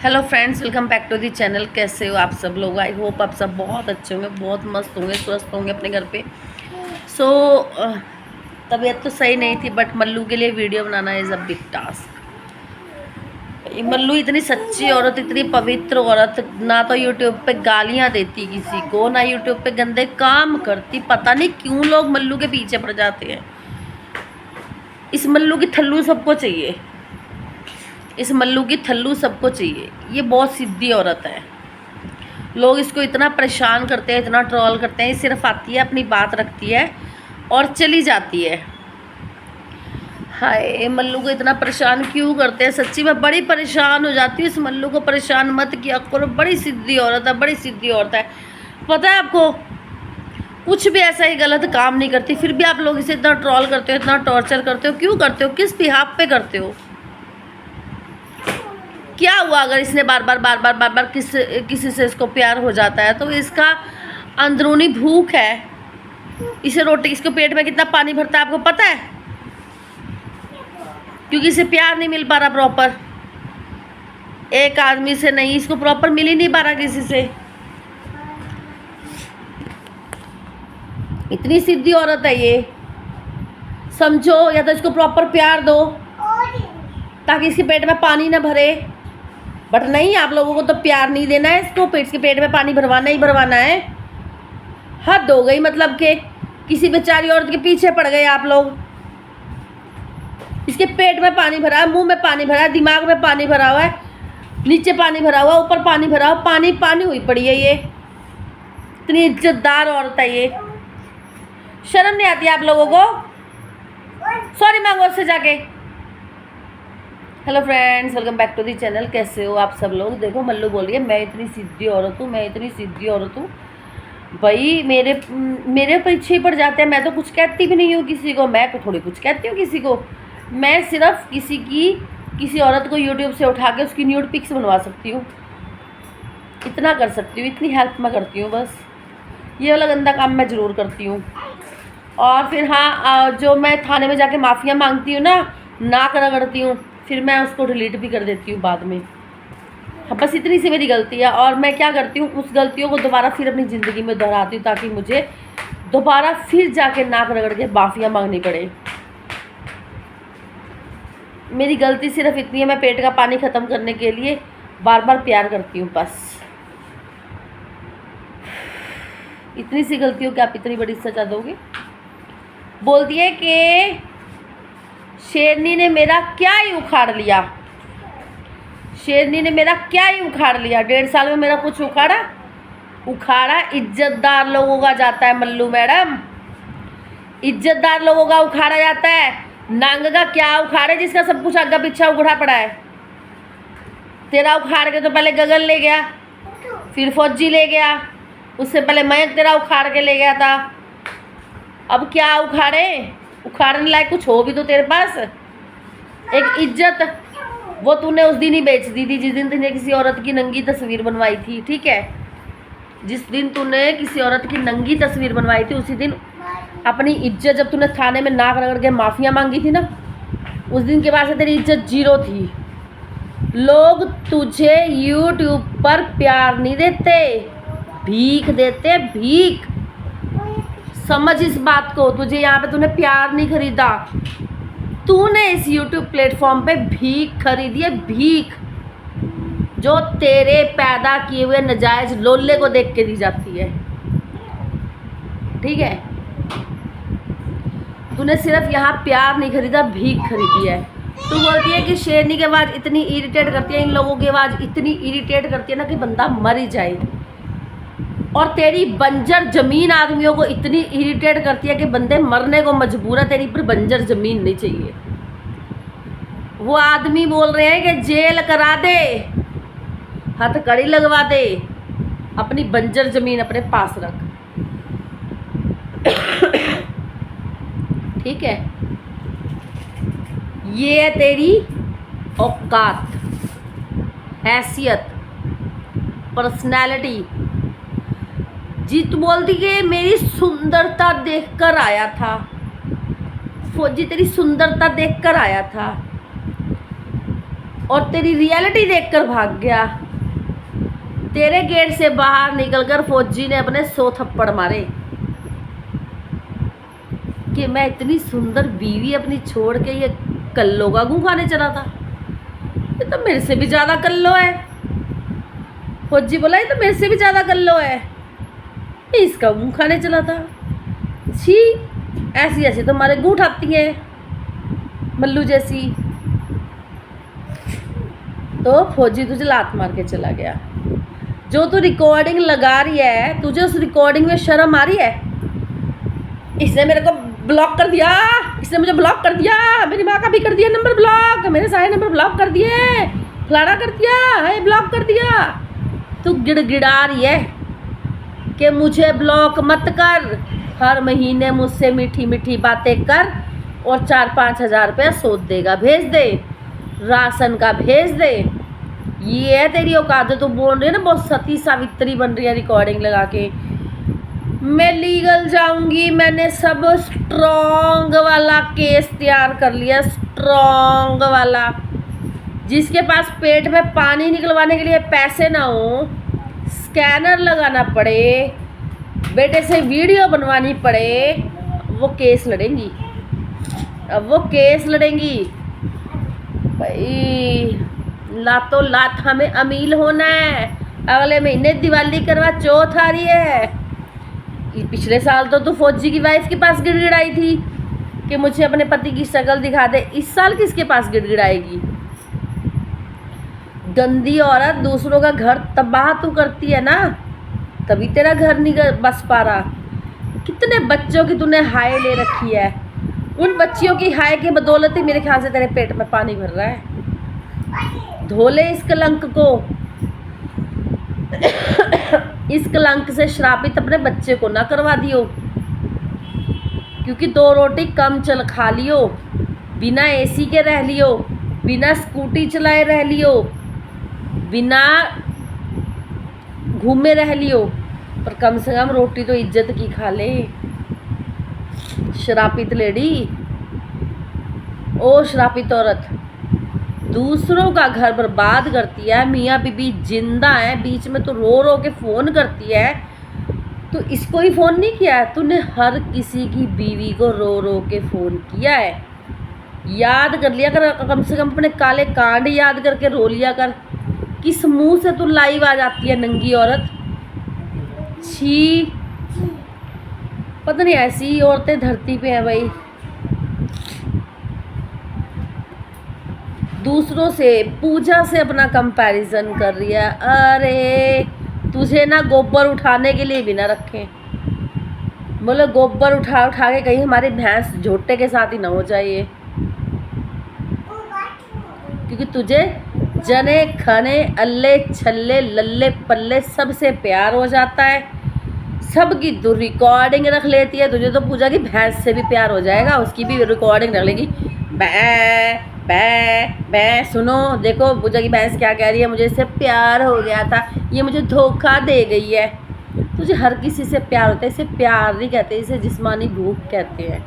Hello friends, welcome back to the channel. कैसे हो आप सब लोग? आई होप आप सब बहुत अच्छे होंगे, बहुत मस्त होंगे, स्वस्थ होंगे अपने घर पे। सो तबीयत तो सही नहीं थी, बट मल्लू के लिए video banana is a big task. Mallu इतनी सच्ची औरत, इतनी पवित्र औरत, ना तो यूट्यूब पे गालियाँ देती किसी को, ना यूट्यूब पे गंदे काम करती। पता नहीं क्यों लोग मल्लू के पीछे पड़ जाते हैं। इस मल्लू की थल्लू सबको चाहिए, इस मल्लू की थल्लू सबको चाहिए। ये बहुत सीधी औरत है। लोग इसको इतना परेशान करते हैं, इतना ट्रोल करते हैं। ये सिर्फ आती है, अपनी बात रखती है और चली जाती है। हाय, मल्लू को इतना परेशान क्यों करते हैं? सच्ची में बड़ी परेशान हो जाती हूँ। इस मल्लू को परेशान मत किया करो। बड़ी सीधी औरत है, बड़ी सीधी औरत है। पता है आपको, कुछ भी ऐसा ही गलत काम नहीं करती, फिर भी आप लोग इसे इतना ट्रोल करते हो, इतना टॉर्चर करते हो। क्यों करते हो? किस बिहाफ पे करते हो? क्या हुआ अगर इसने बार बार किसी से इसको प्यार हो जाता है? तो इसका अंदरूनी भूख है। इसे रोटी, इसको पेट में कितना पानी भरता है आपको पता है? क्योंकि इसे प्यार नहीं मिल पा रहा प्रॉपर। एक आदमी से नहीं, इसको प्रॉपर मिल ही नहीं पा रहा किसी से। इतनी सीधी औरत है ये। समझो, या तो इसको प्रॉपर प्यार दो ताकि इसके पेट में पानी ना भरे। बट नहीं, आप लोगों को तो प्यार नहीं देना है, इसको पेट में पानी भरवाना ही भरवाना है। हद हो गई, मतलब कि किसी बेचारी औरत के पीछे पड़ गए आप लोग। इसके पेट में पानी भरा है, मुंह में पानी भरा है, दिमाग में पानी भरा हुआ है, नीचे पानी भरा हुआ, ऊपर पानी भरा हुआ, पानी पानी हुई पड़ी है ये। इतनी इज्जतदार औरत है ये। शर्म नहीं आती आप लोगों को? सॉरी मांगो उससे जाके। Hello friends, welcome back to the channel. कैसे हो आप सब लोग? देखो, मल्लू बोल रही है मैं इतनी सीधी औरत हूँ, मैं इतनी सीधी औरत हूँ। भाई मेरे पीछे पड़ जाते हैं। मैं तो कुछ कहती भी नहीं हूँ किसी को। मैं तो थोड़ी कुछ कहती हूँ किसी को। मैं सिर्फ किसी औरत को यूट्यूब से उठा के उसकी न्यूड पिक्स बनवा सकती हूँ। इतना कर सकती हूँ, इतनी हेल्प मैं करती हूँ बस। ये वाला गंदा काम मैं ज़रूर करती हूँ। और फिर हाँ, जो मैं थाने में जाके माफ़िया मांगती हूँ ना, नाक रगड़ती हूँ, फिर मैं उसको डिलीट भी कर देती हूँ बाद में। हाँ, बस इतनी सी मेरी गलती है। और मैं क्या करती हूँ, उस गलतियों को दोबारा फिर अपनी ज़िंदगी में दोहराती हूँ ताकि मुझे दोबारा फिर जाके नाक रगड़ के माफ़िया मांगनी पड़े। मेरी गलती सिर्फ इतनी है, मैं पेट का पानी ख़त्म करने के लिए बार बार प्यार करती हूँ बस। इतनी सी गलतियों की आप इतनी बड़ी सजा दोगे? बोलती है कि शेरनी ने मेरा क्या ही उखाड़ लिया, शेरनी ने मेरा क्या ही उखाड़ लिया। 1.5 साल में मेरा कुछ उखाड़ा इज्जतदार लोगों का जाता है मल्लू मैडम, इज्जतदार लोगों का उखाड़ा जाता है। नांग का क्या उखाड़े जिसका सब कुछ आगे पीछा उखड़ा पड़ा है? तेरा उखाड़ के तो पहले गगन ले गया, फिर फौजी ले गया, उससे पहले मयंक तेरा उखाड़ के ले गया था। अब क्या उखाड़े? उखाड़ने लायक कुछ हो भी तो तेरे पास। एक इज्जत, वो तूने उस दिन ही बेच दी थी जिस दिन तूने किसी औरत की नंगी तस्वीर बनवाई थी, ठीक है? जिस दिन तूने किसी औरत की नंगी तस्वीर बनवाई थी, उसी दिन अपनी इज्जत, जब तूने थाने में नाक रगड़ के माफिया मांगी थी ना, उस दिन के बाद से तेरी इज्जत जीरो थी। लोग तुझे यूट्यूब पर प्यार नहीं देते, भीख देते, भीख। समझ इस बात को। तुझे यहाँ पे तूने प्यार नहीं खरीदा, तूने इस यूट्यूब प्लेटफॉर्म पे भीख खरीदी है, भीख जो तेरे पैदा किए हुए नजायज लोल्ले को देख के दी जाती है, ठीक है? तूने सिर्फ यहाँ प्यार नहीं खरीदा, भीख खरीदी है। तू बोलती है कि शेरनी की आवाज़ इतनी इरिटेट करती है, इन लोगों की आवाज़ इतनी इरिटेट करती है ना कि बंदा मर ही जाए। और तेरी बंजर ज़मीन आदमियों को इतनी इरिटेट करती है कि बंदे मरने को मजबूर है। तेरी पर बंजर ज़मीन नहीं चाहिए। वो आदमी बोल रहे हैं कि जेल करा दे, हथकड़ी लगवा दे, अपनी बंजर ज़मीन अपने पास रख, ठीक है? ये है तेरी औकात, हैसियत, पर्सनैलिटी। जीत बोलती कि मेरी सुंदरता देखकर आया था, फौजी तेरी सुंदरता देखकर आया था। और तेरी रियलिटी देखकर भाग गया। तेरे गेट से बाहर निकलकर फौजी ने अपने 100 थप्पड़ मारे कि मैं इतनी सुंदर बीवी अपनी छोड़ के ये कल्लो का गूं खाने चला था। ये तो मेरे से भी ज़्यादा कल्लो है। फौजी बोला ये तो मेरे से भी ज़्यादा कल्लो है, ये इसका गूं खाने चला था। छी, ऐसी ऐसी तुम्हारे गूं उठाती है मल्लू जैसी। तो फौजी तुझे लात मार के चला गया। जो तू रिकॉर्डिंग लगा रही है, तुझे उस रिकॉर्डिंग में शर्म आ रही है? इसने मेरे को ब्लॉक कर दिया, इसने मुझे ब्लॉक कर दिया, मेरी माँ का भी कर दिया नंबर ब्लॉक, मेरे सारे नंबर ब्लॉक कर दिए, फलाना कर दिया है, ब्लॉक कर दिया। तू गिड़गिड़ा रही है कि मुझे ब्लॉक मत कर, हर महीने मुझसे मीठी मीठी बातें कर और 4-5 हज़ार रुपया सोच देगा, भेज दे, राशन का भेज दे। ये है तेरी औकात। तो बोल रही है ना बहुत सती सावित्री बन रही है रिकॉर्डिंग लगा के। मैं लीगल जाऊंगी, मैंने सब स्ट्रॉन्ग वाला केस तैयार कर लिया, स्ट्रॉन्ग वाला। जिसके पास पेट में पानी निकलवाने के लिए पैसे ना हो, स्कैनर लगाना पड़े, बेटे से वीडियो बनवानी पड़े, वो केस लड़ेंगी। अब वो केस लड़ेंगी भाई। लातों लात हमें अमील होना है। अगले महीने दिवाली करवा चौथ आ रही है। पिछले साल तो तू फौजी की वाइफ के पास गिड़गिड़ाई थी कि मुझे अपने पति की शक्ल दिखा दे। इस साल किसके पास गिड़गिड़ाएगी? गंदी औरत, दूसरों का घर तबाह तू करती है ना, तभी तेरा घर नहीं बस पा रहा। कितने बच्चों की तूने हाय ले रखी है, उन बच्चियों की हाय के बदौलत ही मेरे ख्याल से तेरे पेट में पानी भर रहा है। धोले इस कलंक को। इस कलंक से श्रापित अपने बच्चे को ना करवा दियो, क्योंकि 2 रोटी कम चल खा लियो, बिना एसी के रह लियो, बिना स्कूटी चलाए रह लियो, बिना घूमे रह लियो, पर कम से कम रोटी तो इज्जत की खा ले। श्रापित लेडी, ओ श्रापित औरत, दूसरों का घर बर्बाद करती है। मियाँ बीबी जिंदा है, बीच में तो रो रो के फ़ोन करती है। तो इसको ही फ़ोन नहीं किया है तूने? हर किसी की बीवी को रो रो के फ़ोन किया है। याद कर लिया कर, कम से कम अपने काले कांड याद करके रो लिया कर। किस मुंह से तू लाइव आ जाती है नंगी औरत? छी, पता नहीं ऐसी औरतें धरती पे हैं भाई। दूसरों से, पूजा से अपना कंपैरिजन कर रही है। अरे तुझे ना गोबर उठाने के लिए भी ना रखें। बोले गोबर उठा उठा के कहीं हमारी भैंस झोटे के साथ ही ना हो जाए, क्योंकि तुझे जने खने अल्ले छल्ले लल्ले पल्ले सबसे प्यार हो जाता है। सबकी तो रिकॉर्डिंग रख लेती है। तुझे तो पूजा की भैंस से भी प्यार हो जाएगा, उसकी भी रिकॉर्डिंग रख लेगी। बै बै बै, सुनो देखो पूजा की भैंस क्या कह रही है, मुझे इससे प्यार हो गया था, ये मुझे धोखा दे गई है। तुझे हर किसी से प्यार होता है, इसे प्यार नहीं कहते, इसे जिस्मानी भूख कहते हैं।